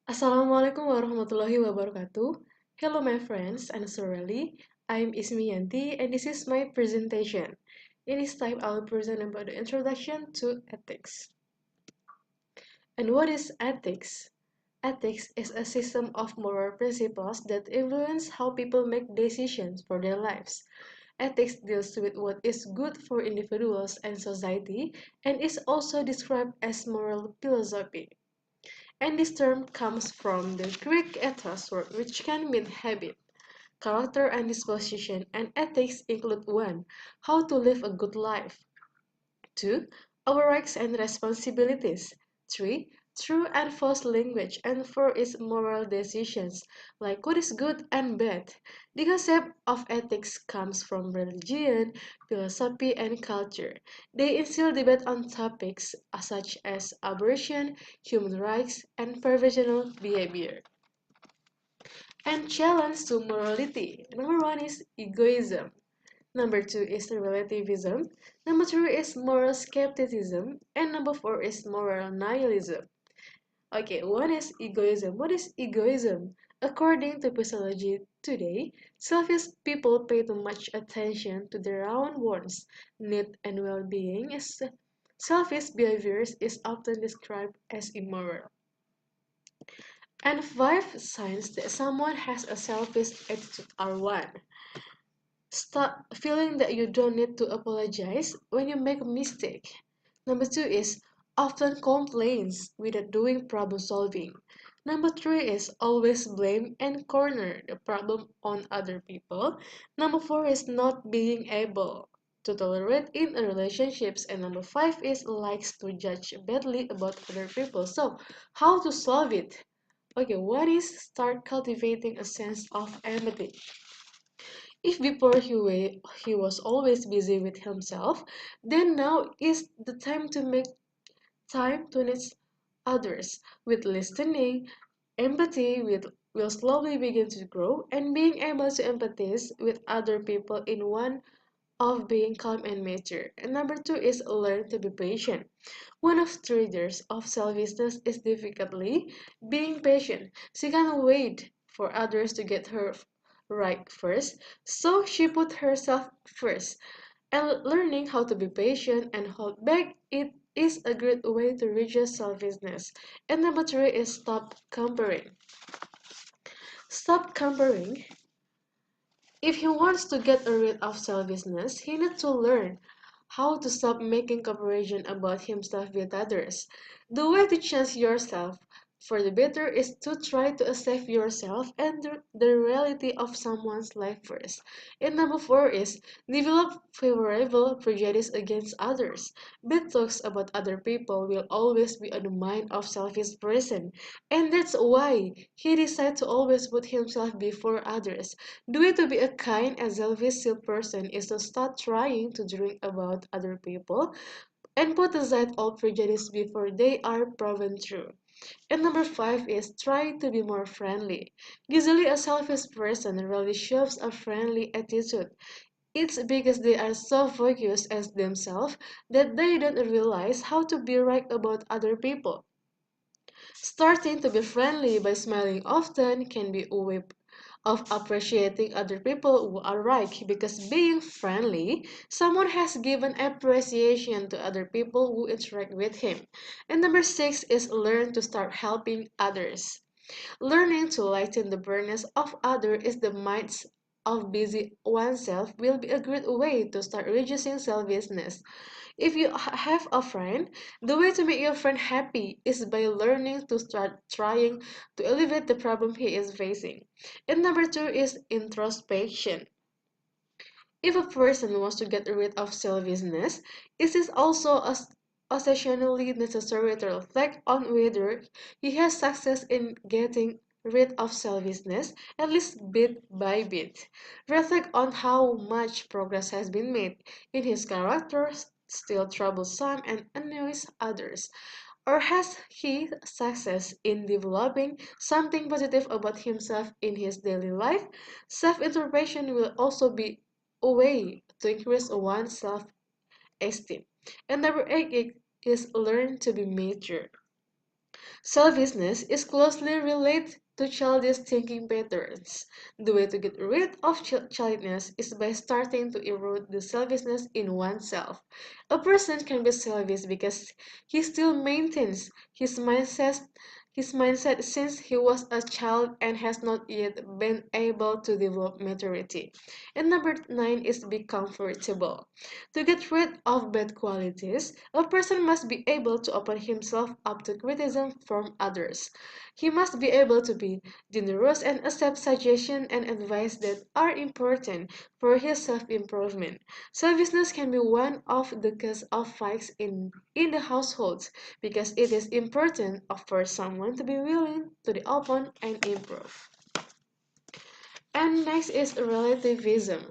Assalamualaikum warahmatullahi wabarakatuh. Hello my friends and sorely, I'm Ismiyanti and this is my presentation. In this time, I'll present about the introduction to ethics. And what is ethics? Ethics is a system of moral principles that influence how people make decisions for their lives. Ethics deals with what is good for individuals and society and is also described as moral philosophy. And this term comes from the Greek ethos word which can mean habit, character and disposition, and ethics include 1. How to live a good life. 2. Our rights and responsibilities. 3. True and false language, and 4 is moral decisions, like what is good and bad. The concept of ethics comes from religion, philosophy, and culture. They instill debate on topics such as abortion, human rights, and professional behavior. And challenge to morality. Number 1 is egoism. Number 2 is relativism. Number 3 is moral skepticism. And number 4 is moral nihilism. Okay, one is egoism. What is egoism? According to psychology today, selfish people pay too much attention to their own wants, needs, and well-being. As selfish behaviors is often described as immoral. And 5 signs that someone has a selfish attitude are 1. Stop feeling that you don't need to apologize when you make a mistake. Number 2 is often complains without doing problem solving. Number 3 is always blame and corner the problem on other people. Number 4 is not being able to tolerate in relationships. And number 5 is likes to judge badly about other people. So, how to solve it? Okay, one is start cultivating a sense of empathy. If before he was always busy with himself, then now is the time to make time to need others. With listening, empathy will slowly begin to grow, and being able to empathize with other people in one of being calm and mature. And number 2 is learn to be patient. One of the triggers of selfishness is difficultly being patient. She can't wait for others to get her right first, so she put herself first. And learning how to be patient and hold back it is a great way to reduce selfishness. And number 3 is stop comparing. Stop comparing. If he wants to get rid of selfishness, he needs to learn how to stop making comparison about himself with others. The way to change yourself for the better is to try to accept yourself and the reality of someone's life first. And number 4 is develop favorable prejudice against others. Bad talks about other people will always be on the mind of selfish person, and that's why he decided to always put himself before others. The way to be a kind and selfish person is to start trying to drink about other people and put aside all prejudice before they are proven true. And number 5 is try to be more friendly. Usually a selfish person really shows a friendly attitude. It's because they are so focused as themselves that they don't realize how to be right about other people. Starting to be friendly by smiling often can be a way of appreciating other people who are right, because being friendly, someone has given appreciation to other people who interact with him. And number 6 is learn to start helping others. Learning to lighten the burdens of others is the minds of busy oneself will be a great way to start reducing selfishness. If you have a friend, the way to make your friend happy is by learning to start trying to alleviate the problem he is facing. And number 2 is introspection. If a person wants to get rid of selfishness, it is also essentially necessary to reflect on whether he has success in getting rid of selfishness, at least bit by bit. Reflect on how much progress has been made in his character, still troublesome and annoys others. Or has he success in developing something positive about himself in his daily life? Self-introspection will also be a way to increase one's self-esteem. And number 8 is learn to be mature. Selfishness is closely related to childish thinking patterns. The way to get rid of childishness is by starting to erode the selfishness in oneself. A person can be selfish because he still maintains his mindset since he was a child and has not yet been able to develop maturity. And number 9 is be comfortable. To get rid of bad qualities, a person must be able to open himself up to criticism from others. He must be able to be generous and accept suggestions and advice that are important for his self-improvement. Selfishness can be one of the cause of fights in the households because it is important for someone to be willing to be open and improve. And next is relativism.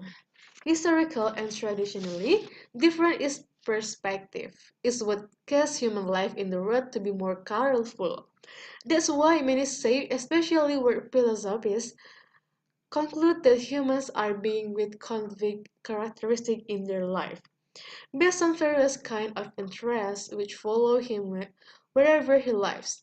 Historical and traditionally, different is perspective is what caused human life in the world to be more colorful. That's why many say, especially where philosophies conclude that humans are beings with conflict characteristics in their life, based on various kinds of interests which follow him wherever he lives.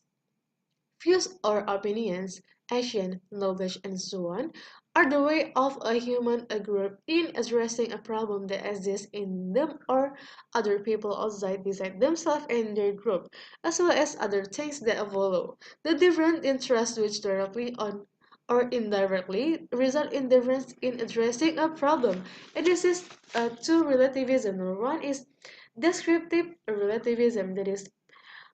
Views or opinions, action, knowledge, and so on, are the way of a human a group in addressing a problem that exists in them or other people outside beside themselves and their group, as well as other things that follow. The different interests which directly on or indirectly result in difference in addressing a problem. And this is two relativism. One is descriptive relativism, that is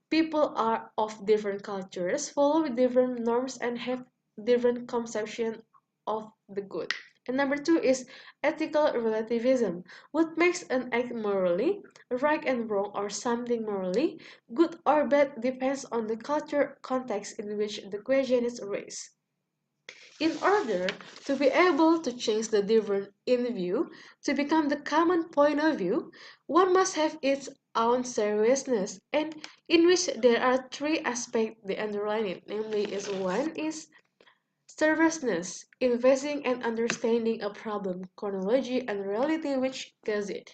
people are of different cultures, follow different norms, and have different conception of the good. And number 2 is ethical relativism. What makes an act morally right and wrong or something morally good or bad depends on the culture context in which the question is raised. In order to be able to change the different in view to become the common point of view, one must have its own seriousness, and in which there are three aspects that underline it. Namely, is one is seriousness, investing and understanding a problem, chronology, and reality which cause it.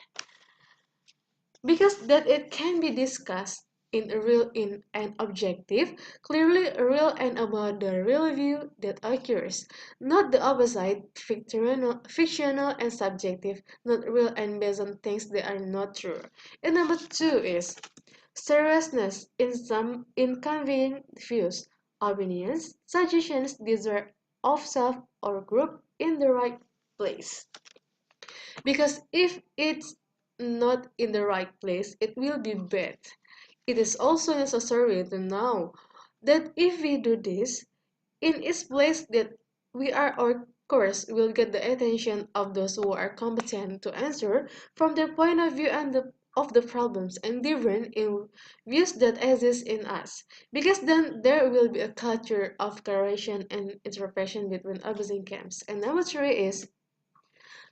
Because that it can be discussed in a real in an objective, clearly real and about the real view that occurs, not the opposite, fictional and subjective, not real and based on things that are not true. And number 2 is seriousness in some inconvenient views, opinions, suggestions, desire of self or group in the right place. Because if it's not in the right place, it will be bad. It is also necessary to know that if we do this, in its place that we are of course will get the attention of those who are competent to answer from their point of view and of the problems and different in views that exist in us. Because then there will be a culture of correction and interpretation between opposing camps. And number 3 is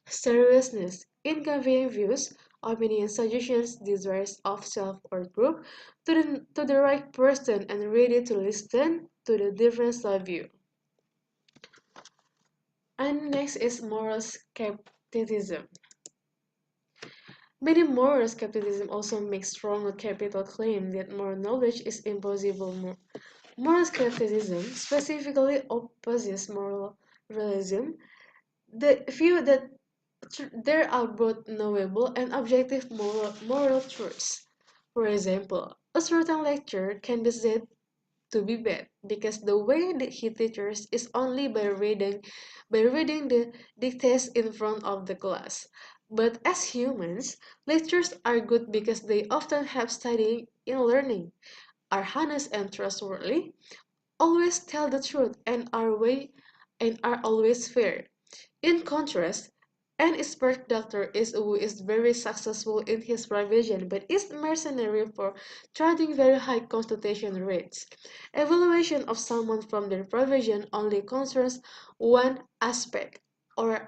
seriousness in conveying views, opinions, suggestions, desires of self or group to the right person and ready to listen to the difference of view. And next is moral skepticism. Many moral skepticism also makes strong capital claim that moral knowledge is impossible. Moral skepticism specifically opposes moral realism, the view that there are both knowable and objective moral truths. For example, a certain lecture can be said to be bad because the way that he teaches is only by reading the dictates in front of the class. But as humans, lectures are good because they often have studying in learning, are honest and trustworthy, always tell the truth and are always fair. In contrast, an expert doctor is who is very successful in his profession but is mercenary for charging very high consultation rates. Evaluation of someone from their profession only concerns one aspect or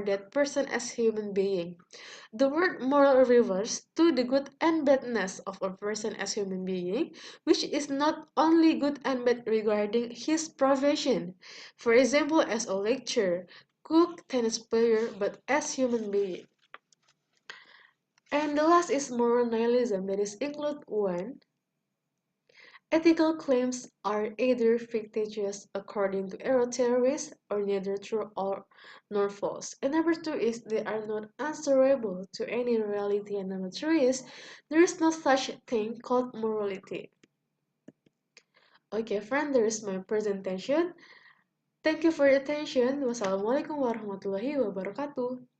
that person as human being. The word moral refers to the good and badness of a person as human being, which is not only good and bad regarding his profession. For example, as a lecturer, cook, tennis player, but as human being. And the last is moral nihilism, that is include one Ethical claims are either fictitious according to error theories or neither true or nor false. And number two is they are not answerable to any reality. And number three is there is no such thing called morality. Okay, friend, there is my presentation. Thank you for your attention. Wassalamualaikum warahmatullahi wabarakatuh.